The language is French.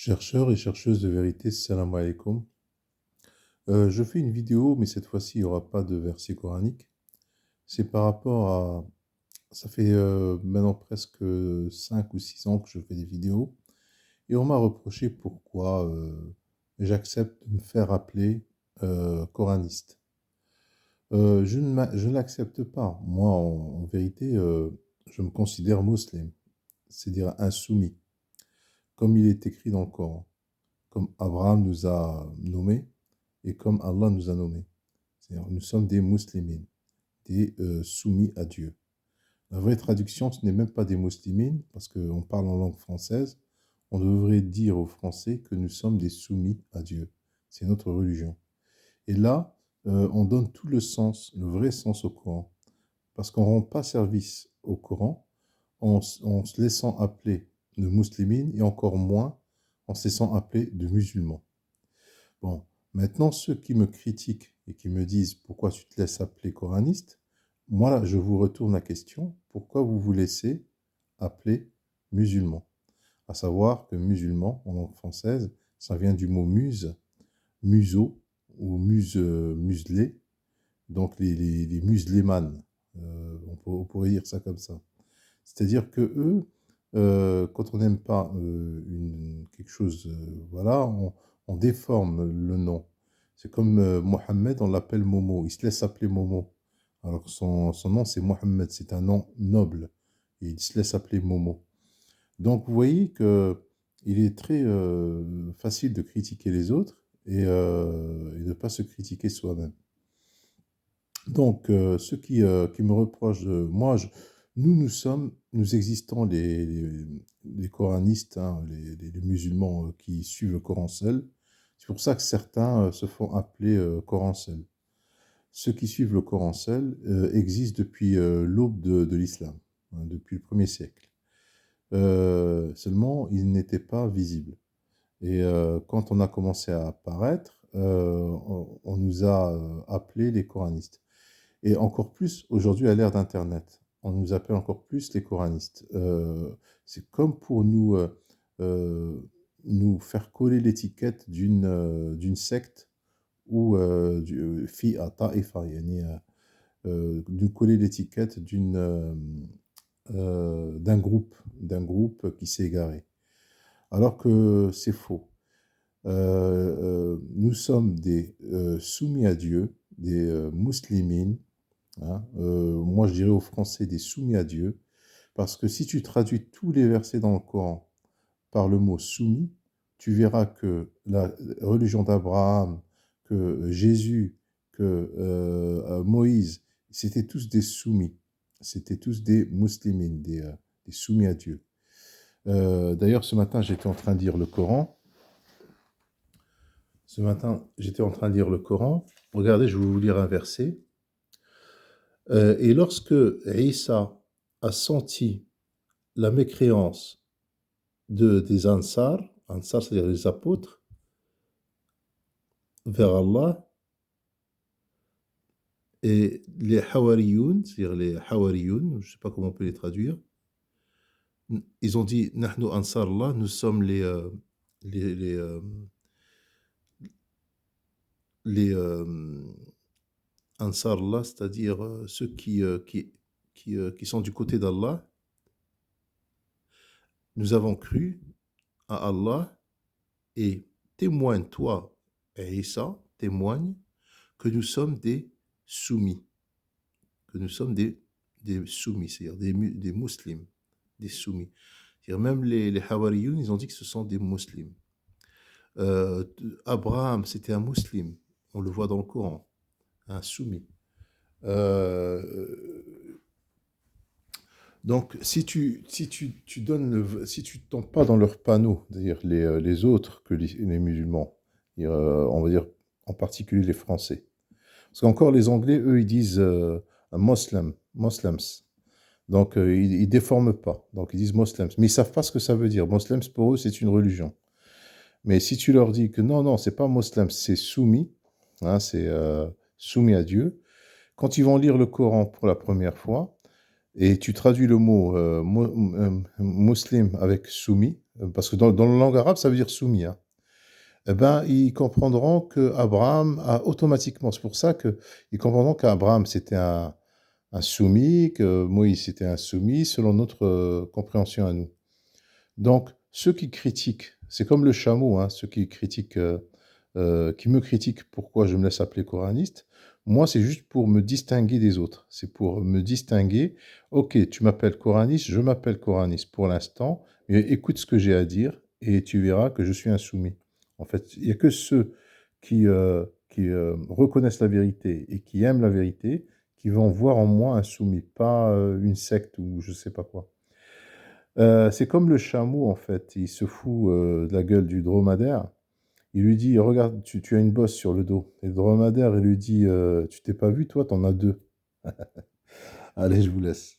Chercheurs et chercheuses de vérité, salam alaikum. Je fais une vidéo, mais cette fois-ci, il n'y aura pas de verset coranique. C'est par rapport à... Ça fait maintenant presque 5 ou 6 ans que je fais des vidéos. Et on m'a reproché pourquoi j'accepte de me faire appeler coraniste. Je ne l'accepte pas. Moi, en vérité, je me considère musulman, c'est-à-dire insoumis, comme il est écrit dans le Coran, comme Abraham nous a nommés et comme Allah nous a nommés. C'est-à-dire, nous sommes des muslimines, des soumis à Dieu. La vraie traduction, ce n'est même pas des muslimines, parce qu'on parle en langue française. On devrait dire aux Français que nous sommes des soumis à Dieu. C'est notre religion. Et là, on donne tout le sens, le vrai sens au Coran, parce qu'on ne rend pas service au Coran en se laissant appeler de muslimines et encore moins en se laissant appeler de musulmans. Bon, maintenant, ceux qui me critiquent et qui me disent pourquoi tu te laisses appeler coraniste, moi, là, je vous retourne la question, pourquoi vous vous laissez appeler musulman? À savoir que musulman, en langue française, ça vient du mot muse, museau ou muselé, donc les musulmanes, on pourrait dire ça comme ça. C'est-à-dire que eux, quand on n'aime pas quelque chose, voilà, on déforme le nom. C'est comme Mohamed, on l'appelle Momo. Il se laisse appeler Momo. Alors que son nom, c'est Mohamed. C'est un nom noble. Et il se laisse appeler Momo. Donc, vous voyez que il est très facile de critiquer les autres et de ne pas se critiquer soi-même. Donc, ceux qui me reprochent, nous existons les coranistes, hein, les musulmans qui suivent le Coran seul. C'est pour ça que certains se font appeler Coran seul. Ceux qui suivent le Coran seul existent depuis l'aube de l'islam, hein, depuis le 1er siècle. Seulement, ils n'étaient pas visibles. Et quand on a commencé à apparaître, on nous a appelés les coranistes. Et encore plus aujourd'hui à l'ère d'Internet. On nous appelle encore plus les coranistes. C'est comme pour euh, nous faire coller l'étiquette d'une secte ou fi à ta'ifa, yani, nous coller l'étiquette d'un groupe qui s'est égaré. Alors que c'est faux. Nous sommes des soumis à Dieu, des muslimines. Hein. Moi, je dirais aux Français des soumis à Dieu, parce que si tu traduis tous les versets dans le Coran par le mot soumis, tu verras que la religion d'Abraham, que Jésus, que Moïse, c'était tous des soumis, c'était tous des muslimines, des soumis à Dieu. D'ailleurs, ce matin, j'étais en train de lire le Coran. Ce matin, j'étais en train de lire le Coran. Regardez, je vais vous lire un verset. Et lorsque Isa a senti la mécréance des Ansar, c'est-à-dire les apôtres, vers Allah, et les Hawariyoun, c'est-à-dire les Hawariyoun, je ne sais pas comment on peut les traduire, ils ont dit Nahnu Ansar Allah, nous sommes les Ansar Allah, c'est-à-dire ceux qui sont du côté d'Allah. Nous avons cru à Allah et témoigne, toi et Isa, témoigne que nous sommes des soumis, que nous sommes des soumis, c'est-à-dire des musulmans, des soumis. C'est-à-dire même les Hawariyoun, ils ont dit que ce sont des musulmans. Abraham, c'était un musulman, on le voit dans le Coran, un soumis. Donc, si tu tombes pas dans leur panneau, c'est-à-dire les autres que les musulmans, on va dire en particulier les Français. Parce qu'encore les Anglais, eux, ils disent Moslems. Donc, ils déforment pas. Donc, ils disent Moslems. Mais ils savent pas ce que ça veut dire. Moslems, pour eux, c'est une religion. Mais si tu leur dis que non, c'est pas Moslems, c'est soumis, hein, c'est soumis à Dieu, quand ils vont lire le Coran pour la première fois, et tu traduis le mot muslim avec soumis, parce que dans la langue arabe, ça veut dire soumis, hein. Eh ben, ils comprendront qu'Abraham a automatiquement, c'est pour ça qu'ils comprendront qu'Abraham c'était un soumis, que Moïse c'était un soumis, selon notre compréhension à nous. Donc, ceux qui critiquent, c'est comme le chameau, hein, ceux qui critiquent, qui me critiquent pourquoi je me laisse appeler coraniste, moi c'est juste pour me distinguer des autres. C'est pour me distinguer, ok, tu m'appelles coraniste, je m'appelle coraniste pour l'instant, mais écoute ce que j'ai à dire et tu verras que je suis insoumis. En fait, il n'y a que ceux qui reconnaissent la vérité et qui aiment la vérité qui vont voir en moi un soumis, pas une secte ou je sais pas quoi. C'est comme le chameau, en fait. Il se fout de la gueule du dromadaire. Il lui dit, regarde, tu as une bosse sur le dos. Et le dromadaire, il lui dit, tu t'es pas vu, toi, t'en as deux. Allez, je vous laisse.